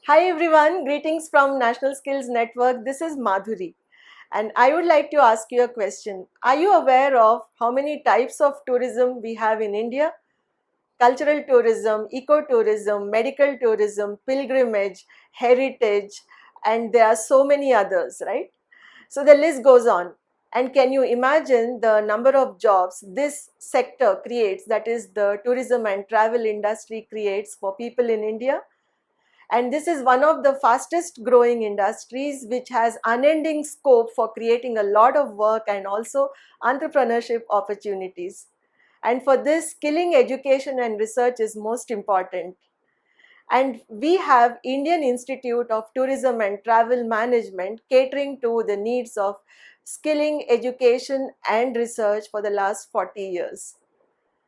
Hi everyone, greetings from National Skills Network. This is Madhuri and I would like to ask you a question. Are you aware of how many types of tourism we have in India? Cultural tourism, ecotourism, medical tourism, pilgrimage, heritage, and there are so many others, right? So the list goes on. And can you imagine the number of jobs this sector creates, that is the tourism and travel industry creates for people in India? And this is one of the fastest growing industries which has unending scope for creating a lot of work and also entrepreneurship opportunities. And for this, skilling education and research is most important. And we have Indian Institute of Tourism and Travel Management catering to the needs of skilling education and research for the last 40 years.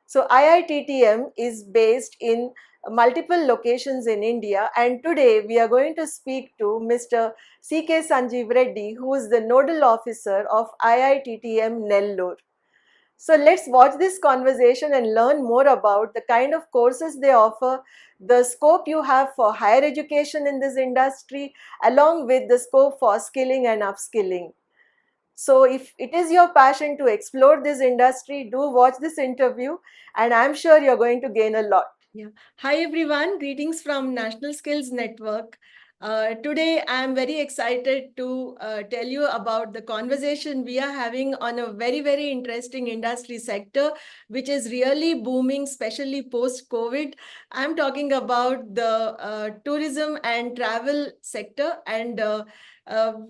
So IITTM is based in multiple locations in India, and today we are going to speak to Mr. K Sanjeev Reddy, who is the Nodal Officer of IITTM Nellore. So let's watch this conversation and learn more about the kind of courses they offer, the scope you have for higher education in this industry, along with the scope for skilling and upskilling. So if it is your passion to explore this industry, do watch this interview and I'm sure you're going to gain a lot. Yeah. Hi everyone, greetings from National Skills Network. Today I'm very excited to tell you about the conversation we are having on a very interesting industry sector which is really booming, especially post-COVID. I'm talking about the tourism and travel sector, and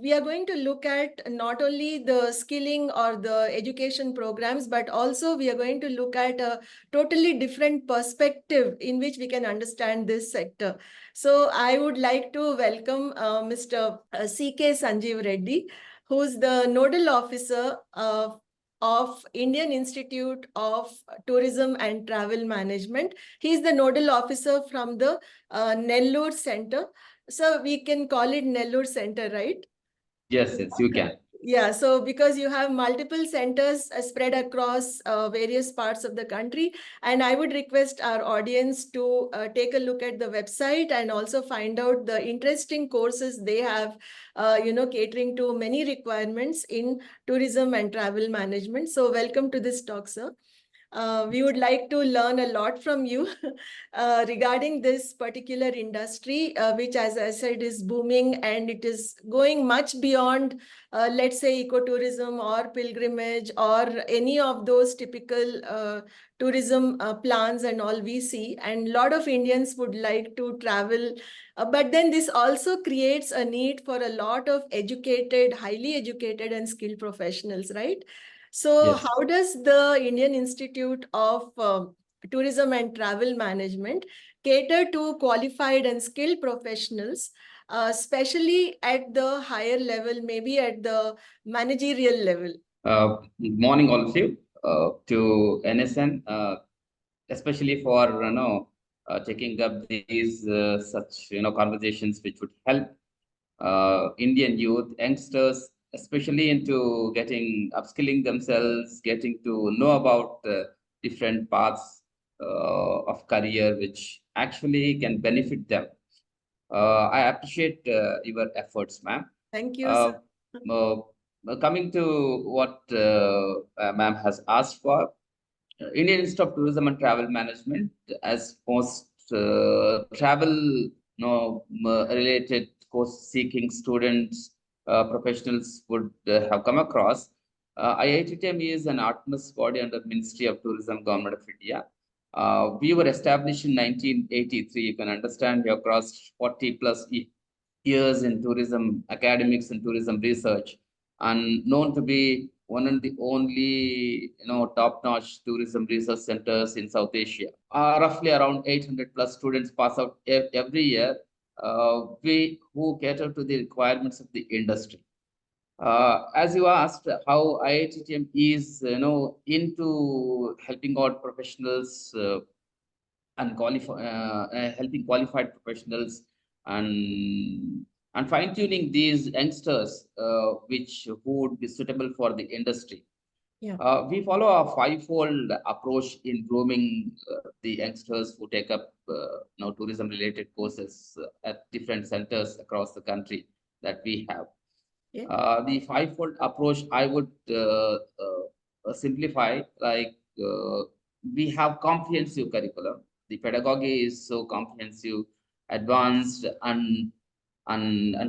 we are going to look at not only the skilling or the education programs, but also we are going to look at a totally different perspective in which we can understand this sector. So I would like to welcome Mr. C.K. Sanjeev Reddy, who is the Nodal Officer of Indian Institute of Tourism and Travel Management. He is the Nodal Officer from the Nellore Center. So we can call it Nellore Center, right? Yes, you can. Yeah, so because you have multiple centers spread across various parts of the country, and I would request our audience to take a look at the website and also find out the interesting courses they have, catering to many requirements in tourism and travel management. So welcome to this talk, sir. We would like to learn a lot from you regarding this particular industry, which, as I said, is booming and it is going much beyond, let's say, ecotourism or pilgrimage or any of those typical tourism plans and all we see. And a lot of Indians would like to travel. But then this also creates a need for a lot of educated, highly educated and skilled professionals, right? So Yes. how does the Indian Institute of Tourism and Travel Management cater to qualified and skilled professionals, especially at the higher level, maybe at the managerial level? Morning, all of you, to NSN, especially for taking up these such conversations which would help Indian youth, youngsters, especially into getting upskilling themselves, getting to know about different paths of career which actually can benefit them. I appreciate your efforts, ma'am. Thank you, Uh, sir. uh, Coming to what ma'am has asked for, Indian Institute of Tourism and Travel Management, as most travel related course seeking students, professionals would have come across, IITTM is an autonomous body under Ministry of Tourism, Government of India. We were established in 1983. You can understand we have crossed 40 plus years in tourism academics and tourism research, and known to be one of the only top-notch tourism research centers in South Asia. Roughly around 800 plus students pass out every year. We who cater to the requirements of the industry. As you asked, how IITTM is into helping out professionals and helping qualified professionals and fine tuning these youngsters, which who would be suitable for the industry. Yeah. We follow a five-fold approach in grooming the youngsters who take up tourism-related courses at different centers across the country that we have. Yeah. The five-fold approach I would simplify, like we have comprehensive curriculum. The pedagogy is so comprehensive, advanced, and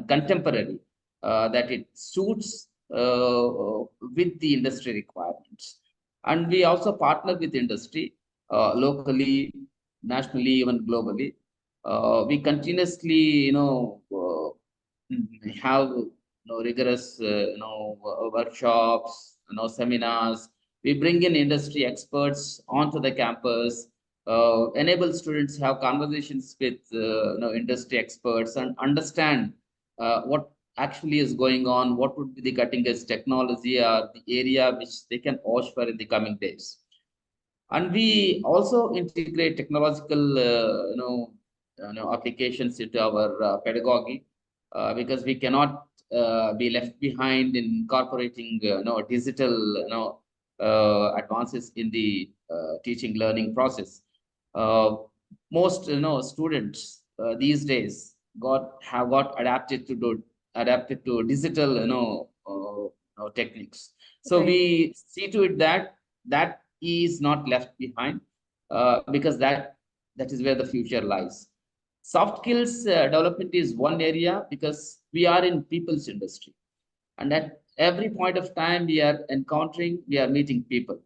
contemporary that it suits with the industry requirements. And we also partner with industry locally, nationally, even globally. We continuously, have rigorous workshops, seminars. We bring in industry experts onto the campus, enable students to have conversations with industry experts and understand what actually is going on, what would be the cutting edge technology or the area which they can watch for in the coming days. And we also integrate technological applications into our pedagogy, because we cannot be left behind in incorporating digital advances in the teaching learning process. uh, Most students these days got adapted to digital techniques. So Right. we see to it that that is not left behind, because that is where the future lies. Soft skills development is one area, because we are in people's industry, and at every point of time we are meeting people.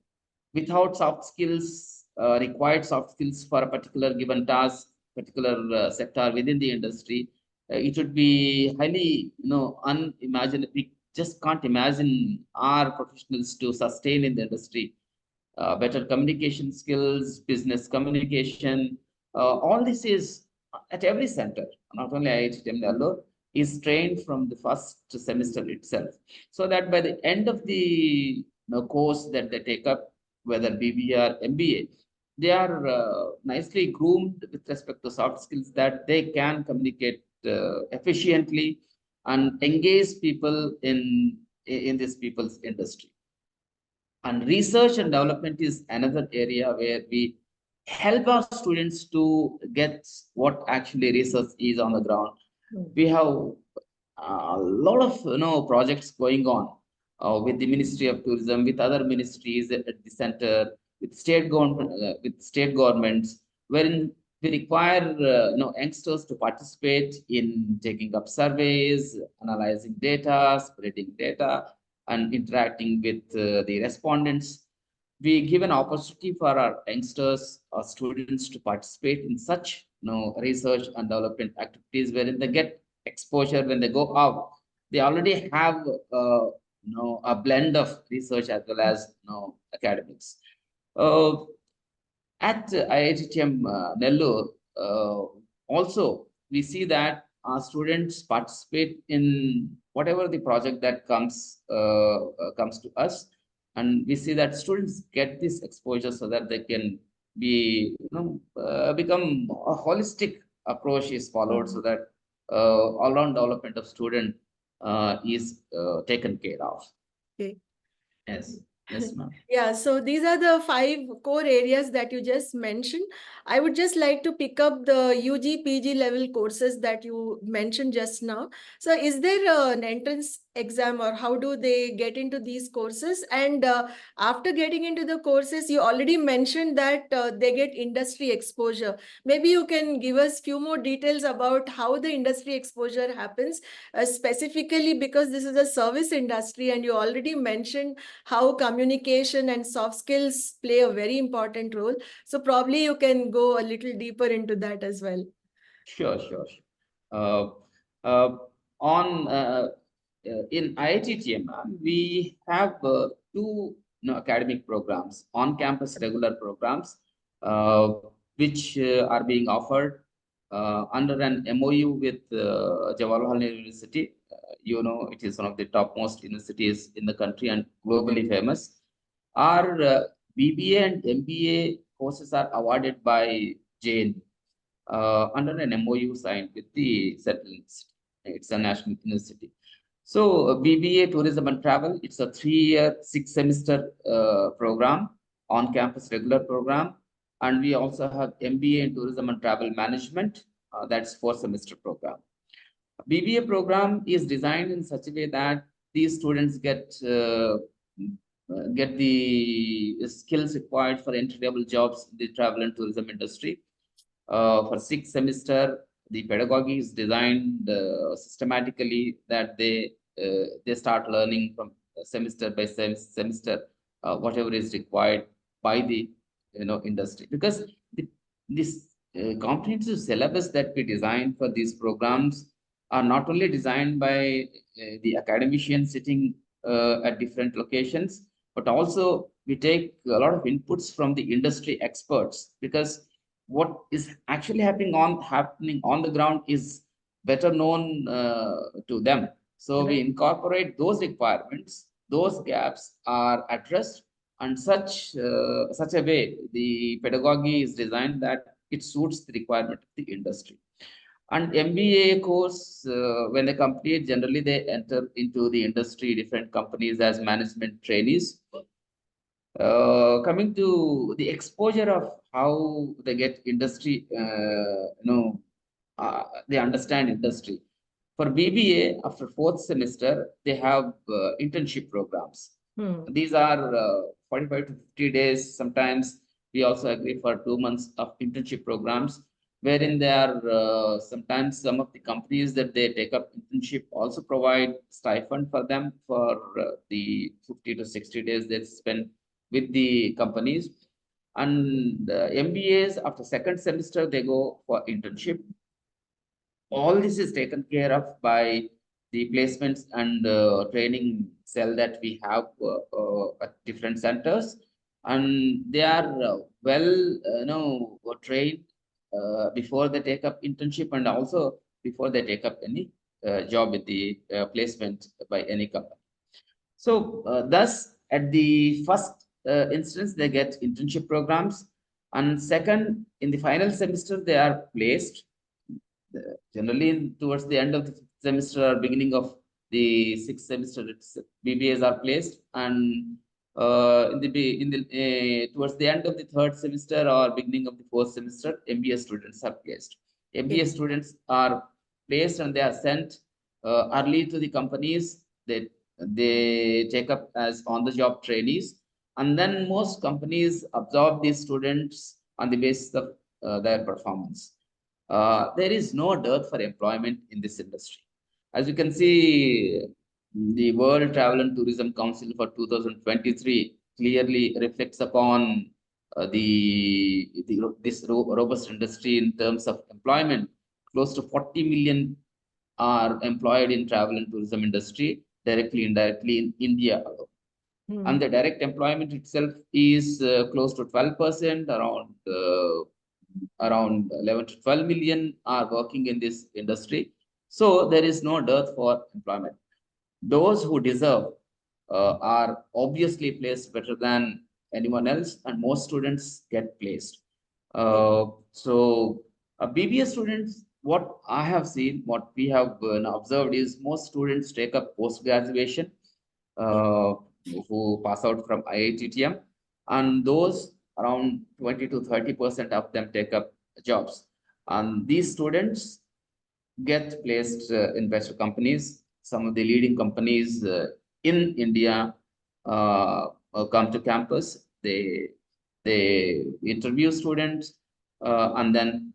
Without soft skills, required soft skills for a particular given task, particular sector within the industry, it would be highly unimaginable. We just can't imagine our professionals to sustain in the industry. Better communication skills, business communication, all this is at every center, not only IITTM Nellore, is trained from the first semester itself, so that by the end of the course that they take up, whether BBA or MBA, they are nicely groomed with respect to soft skills, that they can communicate efficiently and engage people in this people's industry. And research and development is another area where we help our students to get what actually research is on the ground. Mm. We have a lot of projects going on with the Ministry of Tourism, with other ministries at the center, with state governments, wherein we require youngsters to participate in taking up surveys, analyzing data, spreading data, and interacting with the respondents. We give an opportunity for our youngsters or students to participate in such research and development activities, wherein they get exposure when they go out. They already have a blend of research as well as academics. Uh, at IITTM Nellore, also we see that our students participate in whatever the project that comes to us, and we see that students get this exposure so that they can be become a holistic approach is followed, so Mhm. that all-round development of student is taken care of. Okay. Yes, yes, ma'am. Yeah, so these are the five core areas that you just mentioned. I would just like to pick up the UG, PG level courses that you mentioned just now. So, is there an entrance exam, or how do they get into these courses? And after getting into the courses, you already mentioned that they get industry exposure. Maybe you can give us few more details about how the industry exposure happens, specifically because this is a service industry, and you already mentioned how communication and soft skills play a very important role. So probably you can go a little deeper into that as well. Sure, sure, sure. Uh, uh, on In IITTM, we have two academic programs, on-campus regular programs, uh, which are being offered under an MOU with Jawaharlal Nehru University. It is one of the topmost universities in the country and globally famous. Our BBA and MBA courses are awarded by JN under an MOU signed with the Central University. It's a national university. So BBA Tourism and Travel, it's a 3-year, 6-semester program, on-campus regular program. And we also have MBA in Tourism and Travel Management, that's 4-semester program. BBA program is designed in such a way that these students get the skills required for entry-level jobs in the travel and tourism industry. For 6 semester, the pedagogy is designed systematically that they start learning from semester by semester whatever is required by the industry, because this comprehensive syllabus that we design for these programs are not only designed by the academicians sitting at different locations, but also we take a lot of inputs from the industry experts, because what is actually happening on the ground is better known to them. So we Right. incorporate those requirements, those gaps are addressed, and such a way the pedagogy is designed that it suits the requirement of the industry. And MBA course, when they complete, generally they enter into the industry, different companies as management trainees. Coming to the exposure of how they get industry, they understand industry. For BBA, after 4th semester, they have internship programs. Hmm. These are 45 to 50 days. Sometimes we also agree for 2 months of internship programs, wherein they are sometimes some of the companies that they take up internship also provide stipend for them for the 50 to 60 days they spend with the companies. And MBAs, after 2nd semester, they go for internship. All this is taken care of by the placements and training cell that we have at different centers, and they are well trained before they take up internship, and also before they take up any job with the placement by any company. So thus at the first instance they get internship programs, and second, in the final semester they are placed. Generally towards the end of the 5th semester or beginning of the 6th semester, BBAs are placed, and towards the end of the 3rd semester or beginning of the 4th semester, MBA students are placed. MBA Okay. students are placed and they are sent early to the companies. They take up as on the job trainees, and then most companies absorb these students on the basis of their performance. There is no dearth for employment in this industry. As you can see, the World Travel and Tourism Council for 2023 clearly reflects upon this robust industry in terms of employment. Close to 40 million are employed in travel and tourism industry, directly, indirectly in India alone. And Hmm. the direct employment itself is close to 12%, around 11 to 12 million are working in this industry. So there is no dearth for employment. Those who deserve are obviously placed better than anyone else, and most students get placed. Okay. So BBA students, what I have seen, what we have observed is most students take up post graduation, Okay. uh, who pass out from IITTM, and those around 20 to 30% of them take up jobs. And these students get placed in better companies. Some of the leading companies in India come to campus. They interview students and then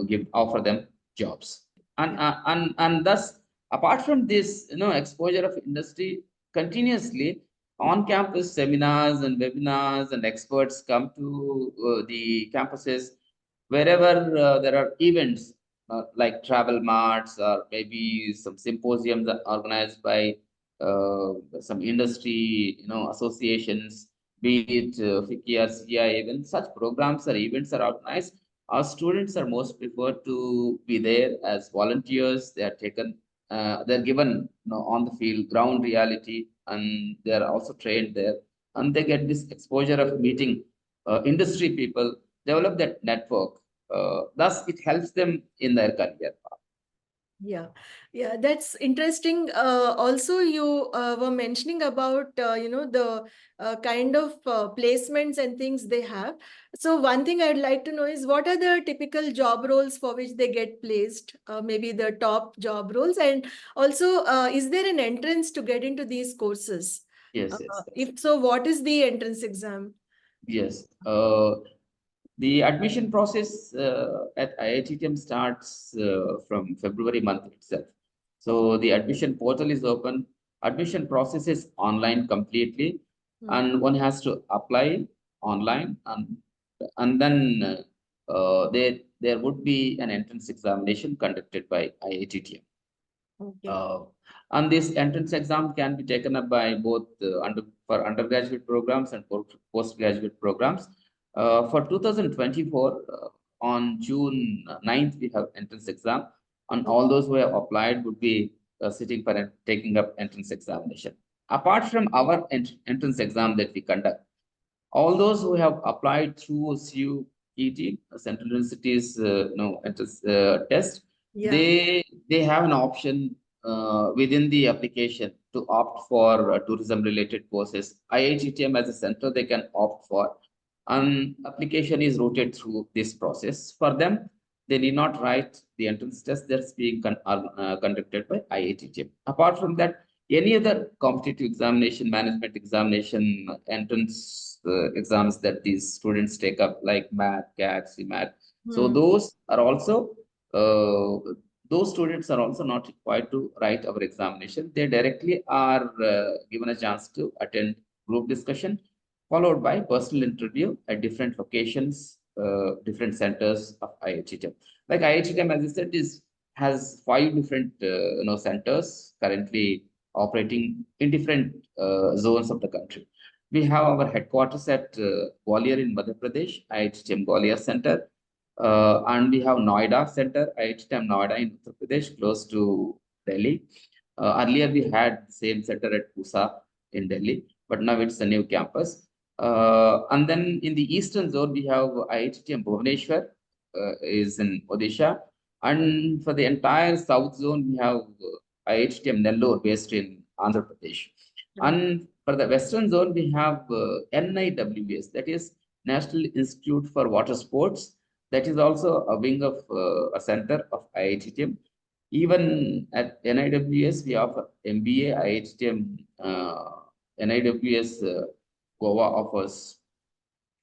give offer them jobs. And Yeah. thus, apart from this, exposure of industry continuously, on campus seminars and webinars and experts come to the campuses wherever there are events like travel marts or maybe some symposiums that are organized by some industry associations, be it FICCI or CI. Even such programs or events are organized, our students are most preferred to be there as volunteers. They are taken, they're given on the field ground reality, and they are also trained there, and they get this exposure of meeting industry people, develop that network. Thus, it helps them in their career path. Yeah, yeah, that's interesting. Also, you were mentioning about the kind of placements and things they have. So one thing I'd like to know is what are the typical job roles for which they get placed? Maybe the top job roles, and also is there an entrance to get into these courses? Yes, yes, yes. If so, what is the entrance exam? Yes. The admission process at IITTM starts from February month itself. So the admission portal is open. Admission process is online completely, Hmm. and one has to apply online, and then there would be an entrance examination conducted by IITTM. Okay. Uh, and this entrance exam can be taken up by both for undergraduate programs and postgraduate programs. For 2024, on June 9th, we have entrance exam, and all those who have applied would be sitting for taking up entrance examination. Apart from our entrance exam that we conduct, all those who have applied through CUET, Central University's entrance test, Yeah. they have an option within the application to opt for tourism related courses. IITTM as a center they can opt for, and application is routed through this process. For them, they need not write the entrance test that's being conducted by IITTM. Apart from that, any other competitive examination, management examination, entrance exams that these students take up, like math, CAT, CMAT. So Hmm. those students are also not required to write our examination. They directly are given a chance to attend group discussion, followed by personal interview at different locations, different centers of IITM. Like IITM, as I said, is has five different centers currently operating in different zones of the country. We have our headquarters at Gwalior in Madhya Pradesh, IITM Gwalior Center, and we have Noida Center, IITM Noida in Uttar Pradesh, close to Delhi. Earlier, we had the same center at Pusa in Delhi, but now it's a new campus. And then in the eastern zone, we have IITM Bhubaneswar, is in Odisha. And for the entire south zone, we have IITM Nellore, based in Andhra Pradesh. Right. And for the western zone, we have NIWS, that is National Institute for Water Sports. That is also a wing of a center of IITM. Even at NIWS, we offer MBA. IITM NIWS Goa offers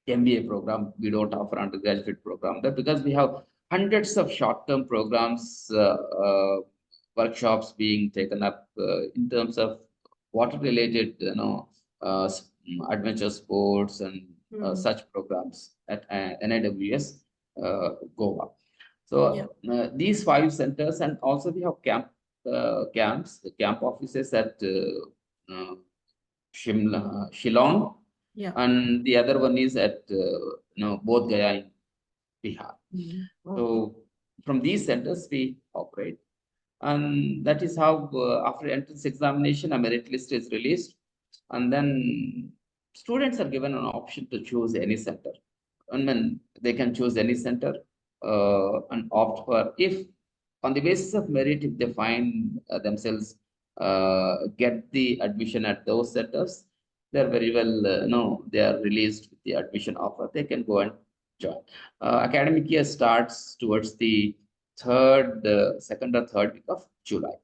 MBA program. We don't offer undergraduate program there because we have hundreds of short-term programs, workshops being taken up in terms of water-related, adventure sports and Hmm. such programs at NIWS Goa. Yeah. So these five centers, and also we have camps, camp offices at Shillong, Yeah. and the other one is at Bodh Gaya in Bihar. Mhm. Okay. So from these centers we operate, and that is how after entrance examination a merit list is released, and then students are given an option to choose any center, and then they can choose any center and opt for, if on the basis of merit, if they find themselves get the admission at those centers, they're very well no they are released with the admission offer, they can go and join. Academic year starts towards the second or third week of July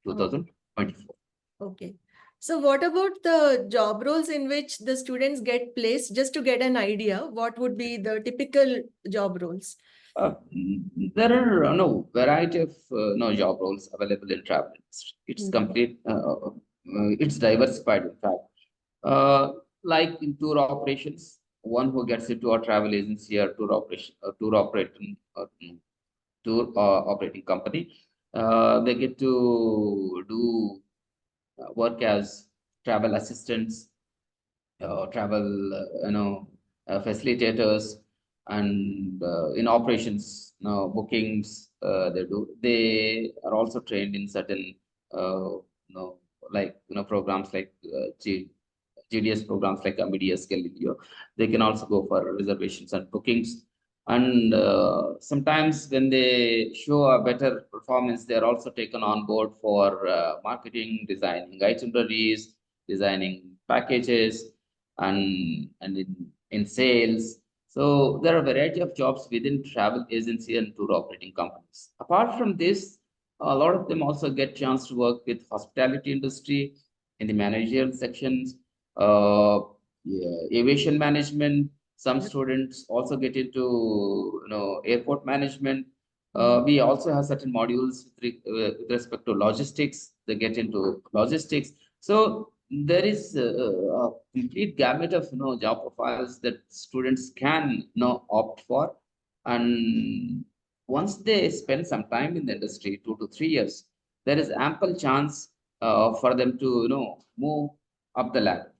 Oh, 2024. okay. So what about the job roles in which the students get placed? Just to get an idea, what would be the typical job roles? There are no variety of no job roles available in travel industry. It's Mhm. complete. It's diversified. In fact, uh, like in tour operations, one who gets into a travel agency or tour operating tour operating company, they get to do work as travel assistants, travel, facilitators, and in operations, bookings. They are also trained in certain, programs like GDS programs like Amadeus, Galileo. They can also go for reservations and bookings. And sometimes when they show a better performance, they are also taken on board for marketing, designing itineraries, designing packages, and in sales. So there are a variety of jobs within travel agency and tour operating companies. Apart from this, a lot of them also get chance to work with hospitality industry in the managerial sections, uh, yeah, aviation management. Some students also get into airport management. Mhm. We also have certain modules with respect to logistics. They get into logistics. So there is a complete gamut of job profiles that students can opt for, and once they spend some time in the industry, 2 to 3 years, there is ample chance for them to move up the ladder.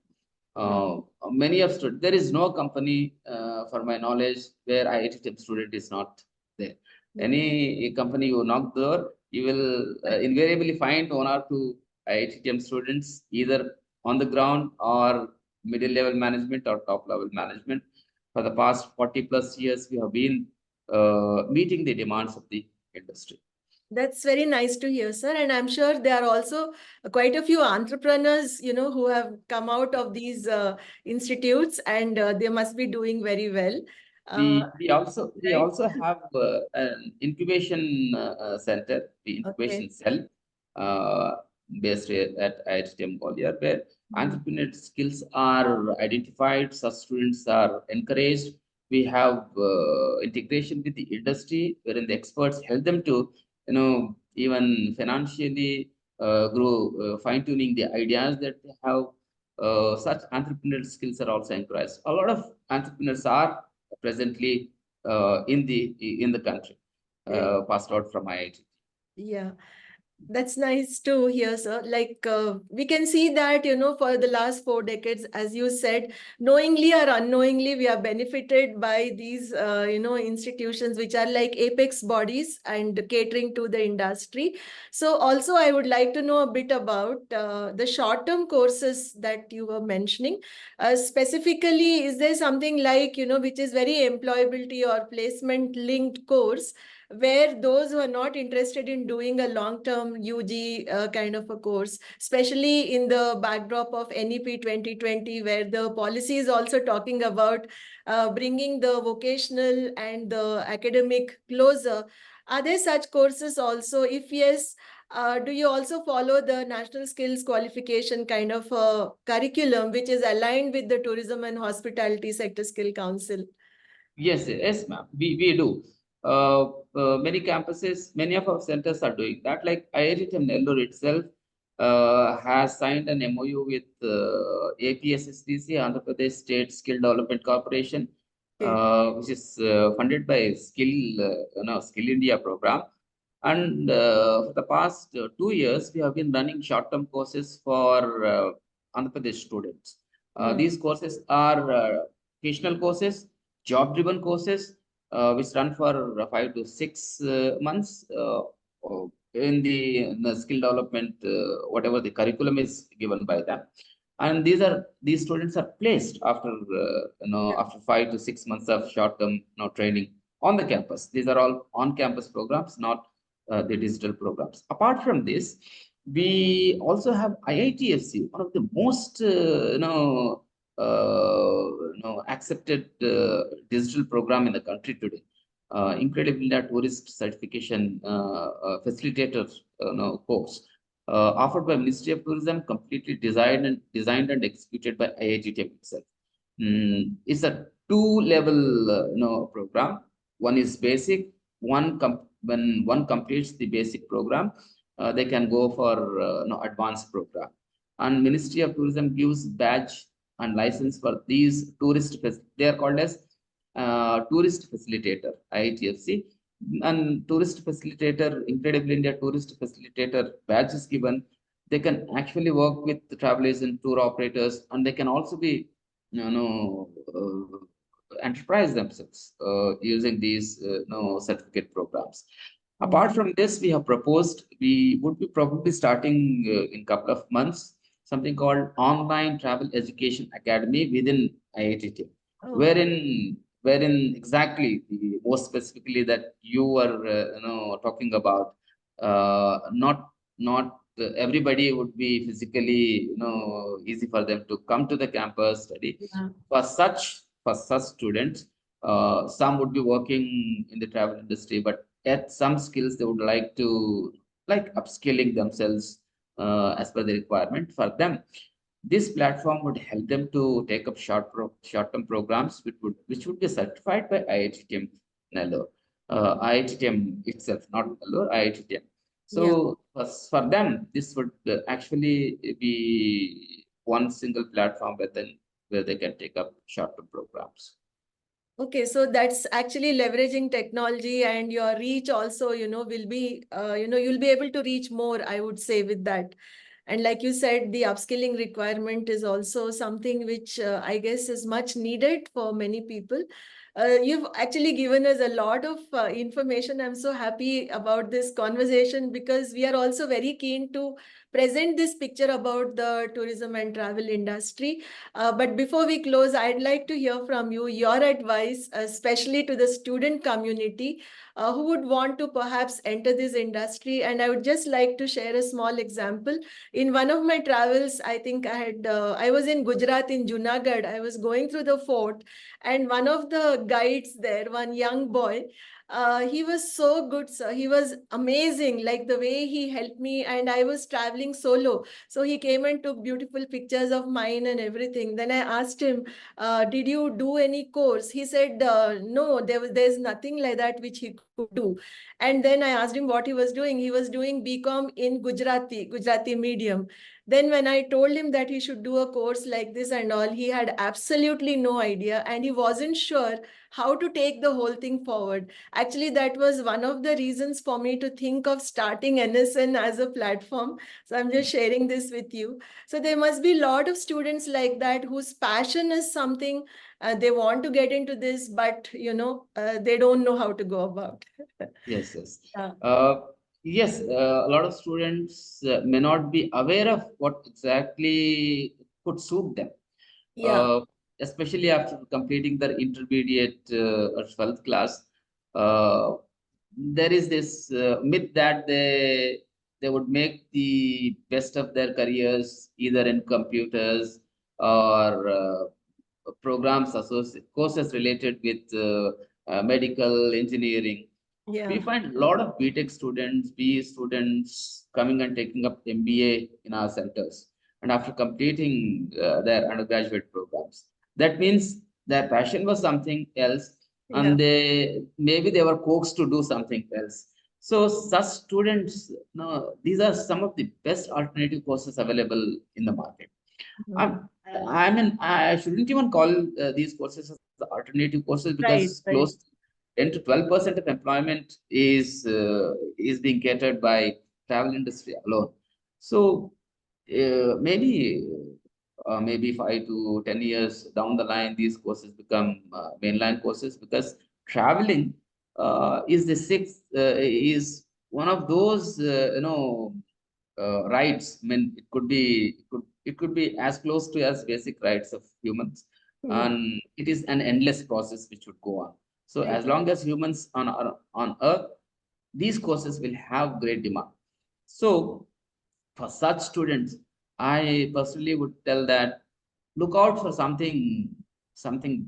Many of students, there is no company, for my knowledge, where IITTM student is not there. Yeah. Any company you knock the door, you will invariably find one or two IITTM students either on the ground or middle level management or top level management. For the past 40 plus years, we have been meeting the demands of the industry. That's very nice to hear, sir. And I'm sure there are also quite a few entrepreneurs, who have come out of these institutes, and they must be doing very well. Uh, right? We also have an incubation center, the Okay. incubation cell, uh, based at IITM Gwalior, where Mhm. entrepreneurial skills are identified, such students are encouraged. We have integration with the industry, wherein the experts help them to, even financially grow, fine tuning the ideas that they have. Such entrepreneurial skills are also encouraged. A lot of entrepreneurs are presently in the country, Eh, passed out from IIT. Yeah. That's nice to hear, sir. Like, we can see that, for the last 4 decades, as you said, knowingly or unknowingly, we are benefited by these, institutions which are like apex bodies and catering to the industry. So, also, I would like to know a bit about the short-term courses that you were mentioning. Specifically, is there something like, which is very employability or placement linked course, where those who are not interested in doing a long-term UG kind of a course, especially in the backdrop of NEP 2020, where the policy is also talking about bringing the vocational and the academic closer. Are there such courses also? If yes, do you also follow the national skills qualification kind of curriculum, which is aligned with the Tourism and Hospitality Sector Skill Council? Yes, yes, ma'am. We do. Many campuses, many of our centers are doing that. Like IITM Nellore itself has signed an MOU with APSSDC, Andhra Pradesh State Skill Development Corporation, Okay. which is funded by Skill India program. And for the past 2 years, we have been running short-term courses for Andhra Pradesh students. Hmm. These courses are vocational courses, job-driven courses, which run for 5 to 6 months in the skill development, whatever the curriculum is given by them. And these students are placed after Yeah. after 5 to 6 months of short-term training on the campus. These are all on-campus programs, not the digital programs. Apart from this, we also have IITFC, one of the most accepted digital program in the country today. Incredible tourist certification facilitator course offered by Ministry of Tourism, completely designed and executed by IITTM itself. It's a two-level program. One is basic. When one completes the basic program, they can go for advanced program. And Ministry of Tourism gives badge and license for these they are called as tourist facilitator, IITFC. And tourist facilitator, Incredible India tourist facilitator badge is given. They can actually work with the travel agent, tour operators, and they can also be enterprise themselves using these certificate programs. Apart from this, we have proposed, we would be probably starting in couple of months, something called Online Travel Education Academy within IITT, Oh. wherein wherein exactly more specifically that you were talking about, not everybody would be physically easy for them to come to the campus study. Yeah. For such students, some would be working in the travel industry, but at some skills they would like to like upskilling themselves as per the requirement for them. This platform would help them to take up short-term programs which would be certified by IITTM Nellore. IITTM itself, not Nellore, IITTM. Yeah. So for them, this would actually be one single platform where they can take up short-term programs. Okay, so that's actually leveraging technology, and your reach also, will be, you'll be able to reach more, I would say, with that. And like you said, the upskilling requirement is also something which I guess is much needed for many people. You've actually given us a lot of information. I'm so happy about this conversation because we are also very keen to present this picture about the tourism and travel industry. But before we close, I'd like to hear from you your advice, especially to the student community who would want to perhaps enter this industry. And I would just like to share a small example. In one of my travels, I think I was in Gujarat, in Junagadh. I was going through the fort, and one of the guides there, one young boy, he was so good, sir. He was amazing, like the way he helped me, and I was traveling solo. So he came and took beautiful pictures of mine and everything. Then I asked him, "Did you do any course?" He said, "No, there's nothing like that which he could do." And then I asked him what he was doing. He was doing BCom in Gujarati medium. Then when I told him that he should do a course like this and all, he had absolutely no idea, and he wasn't sure how to take the whole thing forward. Actually, that was one of the reasons for me to think of starting NSN as a platform. So I'm just sharing this with you. So there must be a lot of students like that whose passion is something they want to get into this, but they don't know how to go about. Yes, yes. Yeah. Yes, a lot of students may not be aware of what exactly could suit them, Yeah. uh, especially after completing their intermediate or 12th class. Uh, there is this myth that they would make the best of their careers either in computers or programs courses related with medical engineering. We Yeah. find a lot of BTech students, BE students coming and taking up MBA in our centers. And after completing their undergraduate programs, that means their passion was something else, Yeah. and they were coaxed to do something else. So such students, no, these are some of the best alternative courses available in the market. Mhm. I'm, I mean, I shouldn't even call these courses as alternative courses because Right, close right. to 10 to 12% of employment is being catered by travel industry alone. So maybe 5 to 10 years down the line, these courses become mainline courses because traveling is the sixth is one of those rights. I mean, it could be as close to as basic rights of humans, Yeah. and it is an endless process which would go on. So as Exactly. long as humans on Earth, these courses will have great demand. So for such students, I personally would tell that look out for something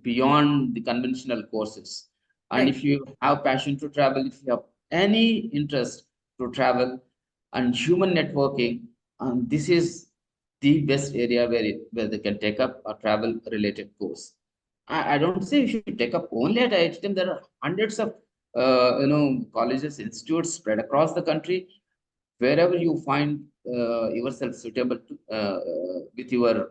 beyond the conventional courses. And Right. if you have passion to travel, if you have any interest to travel and human networking, this is the best area where they can take up a travel related course. I don't say you should take up only at IITM. There are hundreds of colleges, institutes spread across the country. Wherever you find yourself suitable to, with your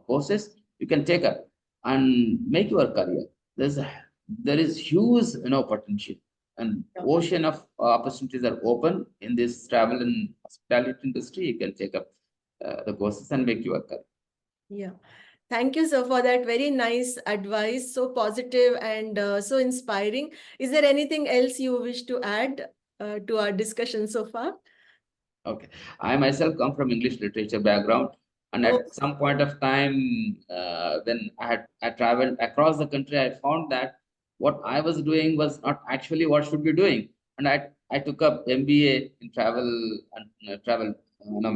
courses, you can take up and make your career. There is huge potential, and Yeah. ocean of opportunities are open in this travel and hospitality industry. You can take up the courses and make your career. Yeah. Thank you, sir, for that very nice advice. So positive and so inspiring. Is there anything else you wish to add to our discussion so far? Okay. I myself come from English literature background, and Oh, at some point of time, when I traveled across the country, I found that what I was doing was not actually what should be doing. And I took up MBA in travel and travel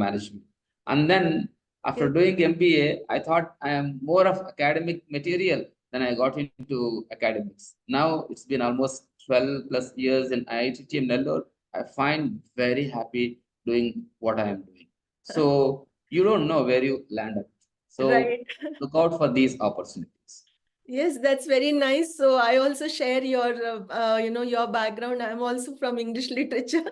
management. And then after Yes. doing MBA, I thought I am more of academic material. Then I got into academics. Now it's been almost 12 plus years in IITTM Nellore. I find very happy doing what I am doing. So you don't know where you land up. So Right. look out for these opportunities. Yes, that's very nice. So I also share your, your background. I'm also from English literature.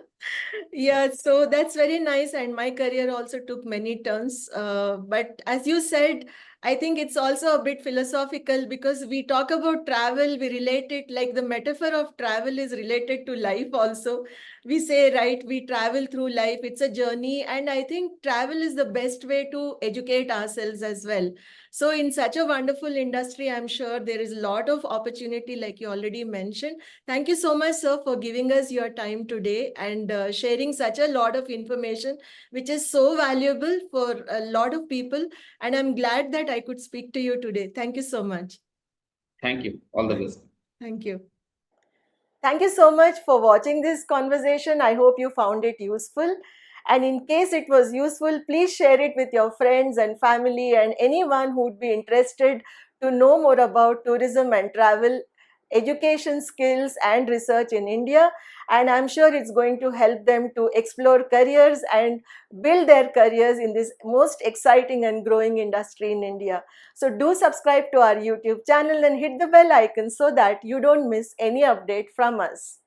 Yeah, so that's very nice. And my career also took many turns. But as you said, I think it's also a bit philosophical because we talk about travel, we relate it like the metaphor of travel is related to life also. We say, right, we travel through life, it's a journey. And I think travel is the best way to educate ourselves as well. So in such a wonderful industry, I'm sure there is a lot of opportunity, like you already mentioned. Thank you so much, sir, for giving us your time today and sharing such a lot of information, which is so valuable for a lot of people. And I'm glad that I could speak to you today. Thank you so much. Thank you. All the best. Thank you. Thank you so much for watching this conversation. I hope you found it useful. And in case it was useful, please share it with your friends and family and anyone who would be interested to know more about tourism and travel, education skills, and research in India. And I'm sure it's going to help them to explore careers and build their careers in this most exciting and growing industry in India. So do subscribe to our YouTube channel and hit the bell icon so that you don't miss any update from us.